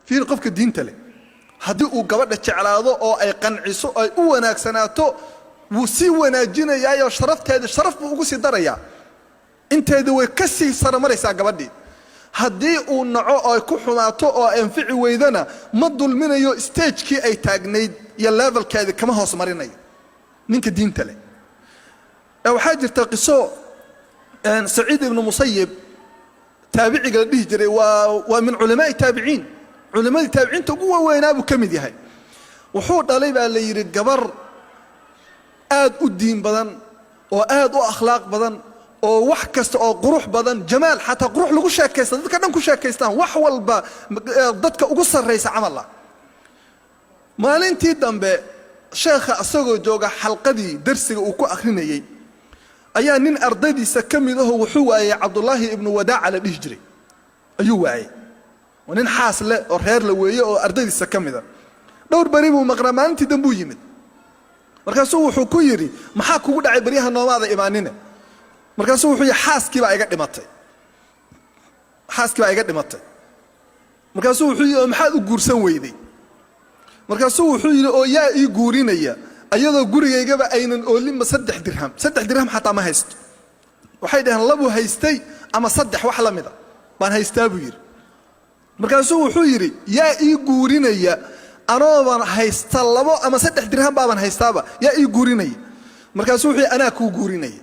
fiir qofka diinta leh haddii uu gabadha jeclaado oo ay qanciso ay u wanaagsanaato wuu si wanaajinayaa sharafteeda sharaf buu ugu sii darayaa inteeda way ka sii saramaraysaa gabadhii haddii uu naco oo ku xumaato oo anfici weydana ma dulminayo stage-kii ay taagnayd iyo levelkeeda kama hoos marinayo ninka diinta leh waxaa jirta qiso سعيد بن مصيب تابعي قال به جري ومن علماء التابعين علماء التابعين تقوى وين أبو كمدي هاي وحود عليه بقى اللي يرد جبر آد الدين بدن وآد أخلاق بدن ووحكست أو قروح بدن جمال حتى قروح لقو شاكيستان ذكر نمكو شاكيستان وحول با ضدك أقصر رئيس عمل الله ما لنتي دم شيخ أسوق جوجا حلقة دي درسي وكو أخرين ayaa nin ardaydiisa kamid ah wuxuu waayay Abdullah ibn Wadaa ala dhijri ayuu waayay nin xaas leh oo reer la weeyo oo ardaydiisa kamid ah dhowr bari buu maqramaantii dambu yimid markaasuu wuxuu ku yiri maxaa kugu dhacay bariyaha noomaada imaanina markaasuu wuxuu yahay xaaskii baa iga dhimatay markaasuu wuxuu yiri maxaad u guursan weyday markaasuu wuxuu yiri oo yaa ii guurinaya ayadoo gurigaygaba aynan oolin 3 dirham xataa ma haysto waxay dhahan labo haystay ama 3 wax la mid ah baan haystaa buu yiri markaasuu wuxuu yiri yaa ii guurinaya anoo haysta labo ama 3 dirham baan haystaaba yaa ii guurinaya markaasuu wuxuu anaa ku guurinaya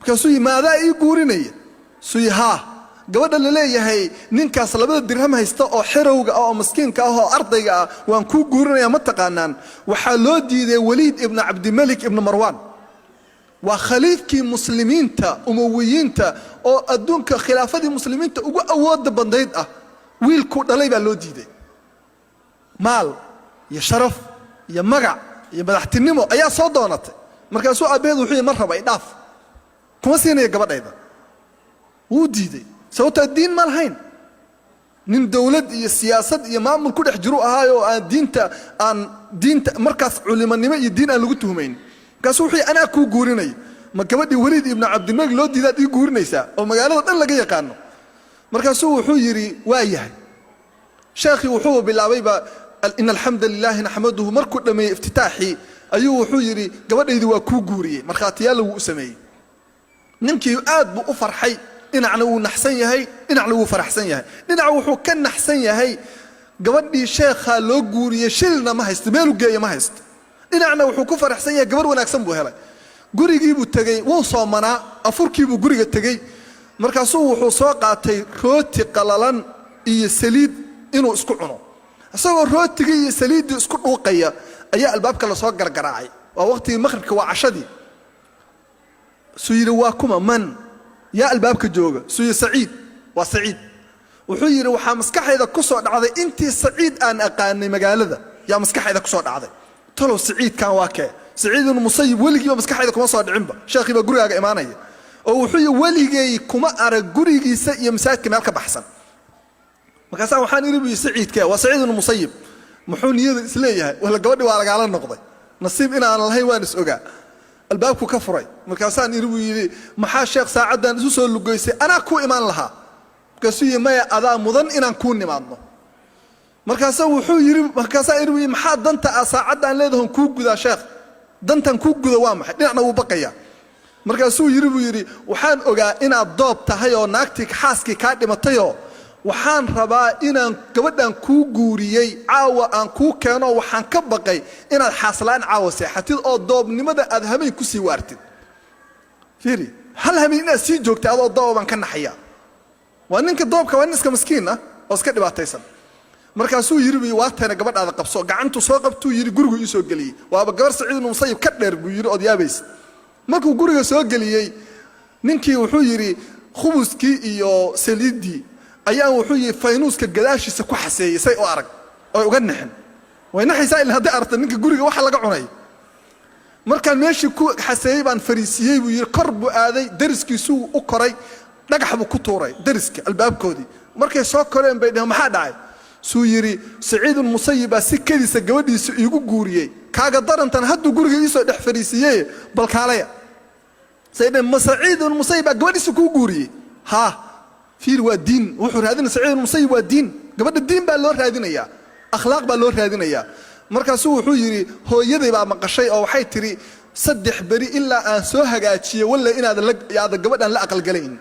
markaasuu maada ii guurinaya suuyaha gabadha la leeyahay ninkaas 2 dirham haysta oo xirowga oo miskiinka ah oo ardayga ah waan ku guurinaya ma taqaanaan waxa loo diiday Waliid ibn Abd Malik ibn Marwan wa khaliifkii muslimiinta umawiyiinta oo adduunka khilaafadii muslimiinta ugu awood bandeed ah wiilku dhalay baa loo diiday maal iyo sharaf iyo magac iyo madaxtinimo ayaa soo doonatay markaasuu abeed wuxuu mar raba idhaaf kuma siinay gabadhayda wuu diiday sababta diin ma lahayn nin dawlad iyo siyaasad iyo maamul ku dhex jiro ahaayo aan diinta markaas culimanimo iyo diin aan lagu tuhmayn kaasuu wixii ana ku guurinay ma gabadhii Waliid ibn Abd Malik loo diiday ii guurinaysa oo magaalada dhan laga yaqaano markaasuu wuxuu yiri waa yahay sheekhi wuxuu bilaabay ba in alhamdulillah nahmaduhu markuu dhameeyay iftitaaxi ayuu wuxuu yiri gabadhaydu waa ku guuriyay marxaatiyaal uu sameeyay ninkii aad buu u farxay dhinacna wuu naxsan yahay dhinacna wuu faraxsan yahay dhinaca wuxuu ka naxsan yahay gabadhii sheekha loo guuriyay shilna ma haysto meel u geeyo ma haysto dhinacna wuxuu ku faraxsan yahay gabar wanaagsan buu helay gurigii buu tagay wuu soomanaa afurkii buu guriga tagay markaasuu wuxuu soo qaatay rooti qalalan iyo saliid inuu isku cuno asagoo rootiga iyo saliidii isku dhuuqaya ayaa albaabka la soo gargaraacay waa waqtigii maghribka waa cashadii suyiri waa kuma man يا الباب كجوجا سوي سعيد وسعيد وحير وحا مسكحيدا كسو دعday intii سعيد aan aqaanay magaalada ya maskaxayda kusoo dhacday tolo سعيد kan waa kee سعيد ibn Musayyib waligiiba maskaxayda kuma soo dhicinba sheekhiba gurigaaga imaanaya oo wuxuu waligay kuma arag gurigiisa iyo masaajidka meel ka baxsan markaas waxaan iribi سعيد ka waa سعيد ibn Musayyib muxuu niyada isleeyahay wala gabadhi waa laga noqday nasiib in aan lahayn waan is ogaa الباب كفري مركزان يروي محا شيخ ساعدان اسو سو لغيسي انا كو ايمان لها كسوي ما ادا مدن ان كون نيمادنو مركزا وحو يري مركزا يروي محا دنتا ساعدان ليدهن كو غدا شيخ دنتان كو غدا وا maxay dhinacna uu baqaya markaasuu yiri waxaan ogaa inaad doob tahay oo naagtii xaaskii ka dhimatayo waxaan rabaa inaan gabadhan ku guuriyay caawa aan ku keeno waxaan ka baqay inaad xaslaan caawa seexatid oo doobnimada aad habeen ku sii waartid fiiri hal habeen inaad sii joogtay adoo dooban ka naxaya waa ninka doobka waa niska miskiin ah oo iska dhibaataysan markaasuu yiri waatana gabadhaada qabso gacantu soo qabtuu yiri gurigu ii soo galiyay waaba gabar Saciid ibn Musayyib ka dheer buu yiri odiyaabays markuu guriga soo galiyay ninkii wuxuu yiri khubuskii iyo saliidii ayaan wuxuu yiri faynuuska gadaashiisa ku xaseeyay say u arag oo uga naxin way naxaysaa ilaa hadda arta ninka guriga waxa laga cunay markaan meeshii ku xaseeyay baan fariisiyay buu yiri kor buu aaday dariskiisu u koray dhagax buu ku tuuray dariska albaabkoodii markay soo koreen bay dhahay maxaa dhacay suu yiri Saciid ibn Musayyib sikadiisa gabadhiisa iigu guuriyay kaaga darantan hadduu guriga ii soo dhex fariisiyay bal kaalaya Saciid Saciid ibn Musayyib gabadhiisa ku guuriyay ha fiir waa diin wuxuu raadina Saciid ibn Musayyib waa diin gabadha diin baa loo raadinayaa akhlaaq baa loo raadinayaa markaasuu wuxuu yiri hooyaday baa maqashay oo waxay tiri 3 bari ilaa aan soo hagaajiyo walla inaad gabadhan la aqal galayn